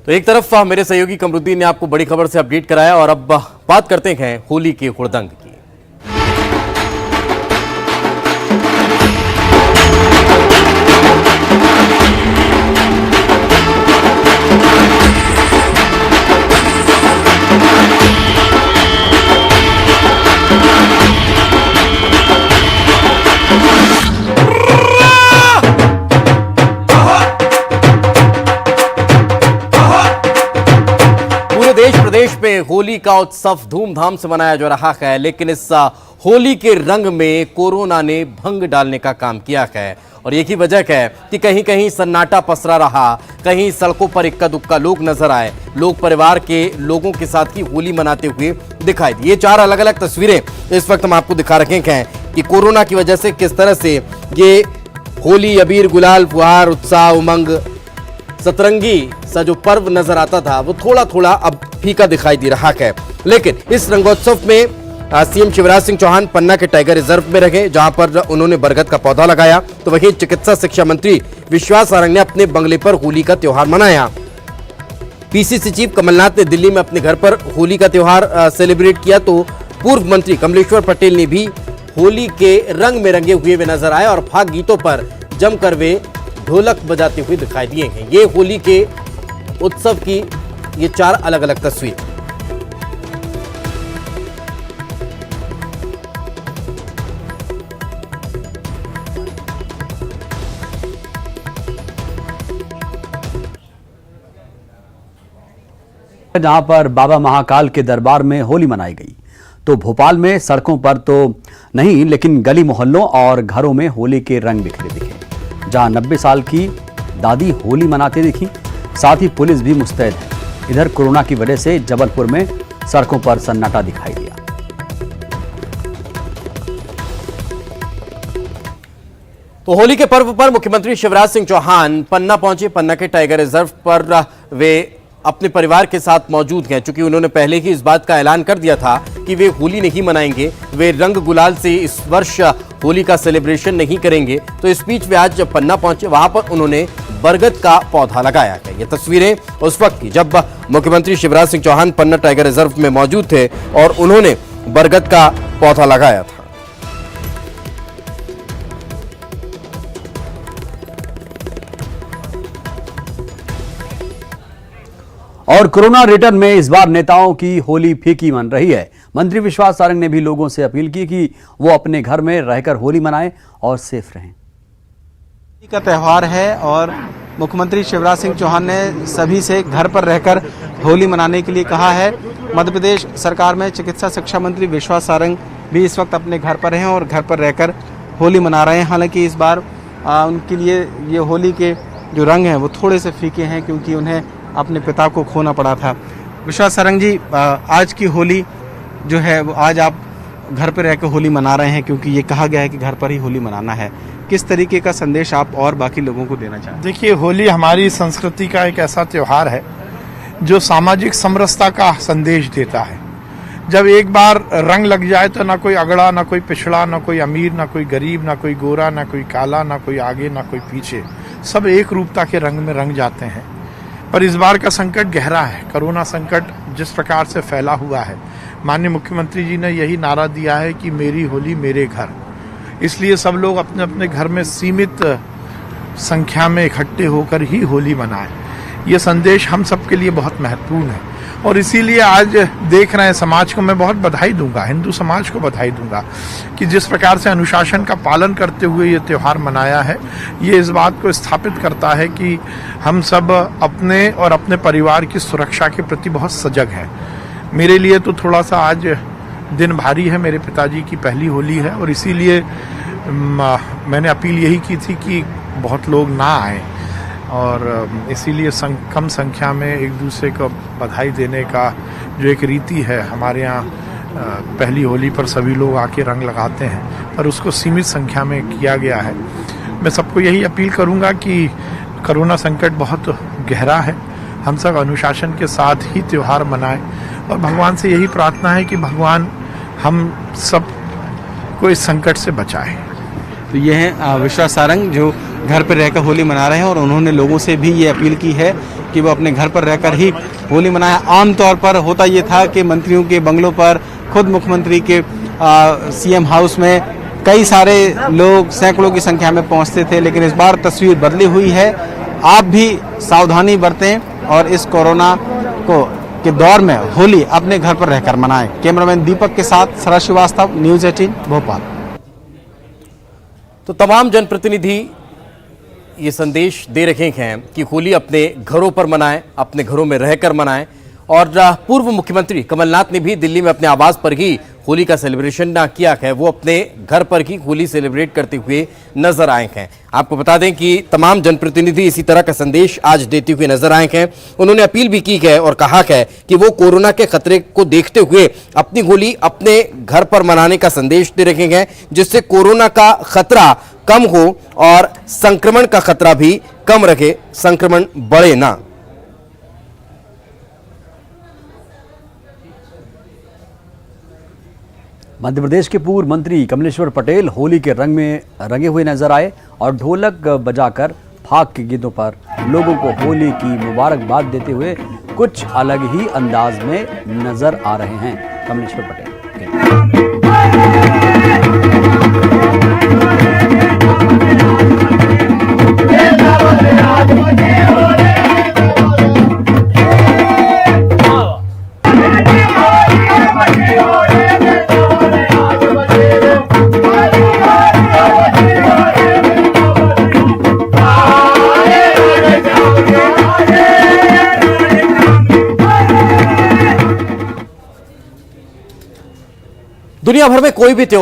तो एक तरफ मेरे सहयोगी कमरुद्दीन ने आपको बड़ी खबर से अपडेट कराया और अब बात करते हैं होली के हुड़दंग की। देश प्रदेश में होली का उत्सव धूमधाम से मनाया जा रहा है, लेकिन इस होली के रंग में कोरोना ने भंग डालने का काम किया है और एक ही वजह है कि कहीं कहीं सन्नाटा पसरा रहा, कहीं सड़कों पर इक्का दुक्का लोग नजर आए, लोग परिवार के लोगों के साथ ही होली मनाते हुए दिखाई दिए। ये 4 अलग अलग तस्वीरें इस वक्त हम आपको दिखा रखे हैं कि कोरोना की वजह से किस तरह से ये होली, अबीर, गुलाल, फुहार, उत्साह, उमंग, सतरंगी सा जो पर्व नजर आता था वो थोड़ा थोड़ा अब फीका दिखाई दे रहा है। लेकिन इस रंगोत्सव में सीएम शिवराज सिंह चौहान पन्ना के टाइगर रिजर्व में रहे, जहां पर उन्होंने बरगद का पौधा लगाया, तो वहीं चिकित्सा शिक्षा मंत्री विश्वास सारंग ने अपने बंगले पर होली का त्योहार मनाया। पीसीसी चीफ कमलनाथ ने दिल्ली में अपने घर पर होली का त्योहार सेलिब्रेट किया, तो पूर्व मंत्री कमलेश्वर पटेल ने भी होली के रंग में रंगे हुए वे नजर आए और फाग गीतों पर जमकर वे ढोलक बजाते हुए दिखाई दिए हैं। ये होली के उत्सव की ये 4 अलग अलग तस्वीर। जहां पर बाबा महाकाल के दरबार में होली मनाई गई, तो भोपाल में सड़कों पर तो नहीं लेकिन गली मोहल्लों और घरों में होली के रंग बिखरे दिखे। जहां 90 साल की दादी होली मनाते दिखी, साथ ही पुलिस भी मुस्तैद है। इधर कोरोना की वजह से जबलपुर में सड़कों पर सन्नाटा दिखाई दिया। तो होली के पर्व पर मुख्यमंत्री शिवराज सिंह चौहान पन्ना पहुंचे। पन्ना के टाइगर रिजर्व पर वे अपने परिवार के साथ मौजूद हैं, चूंकि उन्होंने पहले ही इस बात का ऐलान कर दिया था कि वे होली नहीं मनाएंगे, वे रंग गुलाल से इस वर्ष होली का सेलिब्रेशन नहीं करेंगे। तो इस बीच वे आज जब पन्ना पहुंचे, वहां पर उन्होंने बरगद का पौधा लगाया है। ये तस्वीरें उस वक्त की जब मुख्यमंत्री शिवराज सिंह चौहान पन्ना टाइगर रिजर्व में मौजूद थे और उन्होंने बरगद का पौधा लगाया था। और कोरोना रिटर्न में इस बार नेताओं की होली फीकी मन रही है। मंत्री विश्वास सारंग ने भी लोगों से अपील की कि वो अपने घर में रहकर होली मनाएं और सेफ रहें। होली का त्यौहार है और मुख्यमंत्री शिवराज सिंह चौहान ने सभी से घर पर रहकर होली मनाने के लिए कहा है। मध्य प्रदेश सरकार में चिकित्सा शिक्षा मंत्री विश्वास सारंग भी इस वक्त अपने घर पर हैं और घर पर रहकर होली मना रहे हैं। हालांकि इस बार उनके लिए ये होली के जो रंग हैं वो थोड़े से फीके हैं, क्योंकि उन्हें अपने पिता को खोना पड़ा था। विश्वास सारंग जी, आज की होली जो है वो आज आप घर पर रहकर होली मना रहे हैं, क्योंकि ये कहा गया है कि घर पर ही होली मनाना है। किस तरीके का संदेश आप और बाकी लोगों को देना चाहते हैं? देखिए, होली हमारी संस्कृति का एक ऐसा त्योहार है जो सामाजिक समरसता का संदेश देता है। जब एक बार रंग लग जाए तो ना कोई अगड़ा, ना कोई पिछड़ा, ना कोई अमीर, ना कोई गरीब, ना कोई गोरा, ना कोई काला, ना कोई आगे, ना कोई पीछे, सब एक रूपता के रंग में रंग जाते हैं। पर इस बार का संकट गहरा है। कोरोना संकट जिस प्रकार से फैला हुआ है, माननीय मुख्यमंत्री जी ने यही नारा दिया है कि मेरी होली मेरे घर। इसलिए सब लोग अपने अपने घर में सीमित संख्या में इकट्ठे होकर ही होली मनाएं। ये संदेश हम सबके लिए बहुत महत्वपूर्ण है और इसीलिए आज देख रहे हैं समाज को मैं बहुत बधाई दूंगा, हिंदू समाज को बधाई दूंगा कि जिस प्रकार से अनुशासन का पालन करते हुए ये त्यौहार मनाया है। ये इस बात को स्थापित करता है कि हम सब अपने और अपने परिवार की सुरक्षा के प्रति बहुत सजग हैं। मेरे लिए तो थोड़ा सा आज दिन भारी है, मेरे पिताजी की पहली होली है और इसीलिए मैंने अपील यही की थी कि बहुत लोग ना आए और इसीलिए कम संख्या में एक दूसरे को बधाई देने का जो एक रीति है हमारे यहाँ, पहली होली पर सभी लोग आके रंग लगाते हैं, पर उसको सीमित संख्या में किया गया है। मैं सबको यही अपील करूँगा कि कोरोना संकट बहुत गहरा है, हम सब अनुशासन के साथ ही त्यौहार मनाएं और भगवान से यही प्रार्थना है कि भगवान हम सब को इस संकट से बचाए। तो ये हैं विश्वास सारंग, जो घर पर रहकर होली मना रहे हैं और उन्होंने लोगों से भी ये अपील की है कि वो अपने घर पर रहकर ही होली मनाएं। आमतौर पर होता ये था कि मंत्रियों के बंगलों पर, खुद मुख्यमंत्री के सीएम हाउस में कई सारे लोग सैकड़ों की संख्या में पहुंचते थे, लेकिन इस बार तस्वीर बदली हुई है। आप भी सावधानी बरतें और इस कोरोना के दौर में होली अपने घर पर रहकर मनाएं। कैमरामैन दीपक के साथ शरद श्रीवास्तव, न्यूज़ 18 भोपाल। तो तमाम जनप्रतिनिधि ये संदेश दे रखे हैं कि होली अपने घरों पर मनाएं, अपने घरों में रहकर मनाएं। और पूर्व मुख्यमंत्री कमलनाथ ने भी दिल्ली में अपने आवास पर ही होली का सेलिब्रेशन ना किया है, वो अपने घर पर ही होली सेलिब्रेट करते हुए नजर आए हैं। आपको बता दें कि तमाम जनप्रतिनिधि इसी तरह का संदेश आज देते हुए नजर आए हैं। उन्होंने अपील भी की है और कहा है कि वो कोरोना के खतरे को देखते हुए अपनी होली अपने घर पर मनाने का संदेश दे रखे हैं, जिससे कोरोना का खतरा कम हो और संक्रमण का खतरा भी कम रखे, संक्रमण बढ़े ना। मध्य प्रदेश के पूर्व मंत्री कमलेश्वर पटेल होली के रंग में रंगे हुए नजर आए और ढोलक बजाकर फाग के गीतों पर लोगों को होली की मुबारकबाद देते हुए कुछ अलग ही अंदाज में नजर आ रहे हैं कमलेश्वर पटेल। दुनिया भर में कोई भी त्योहार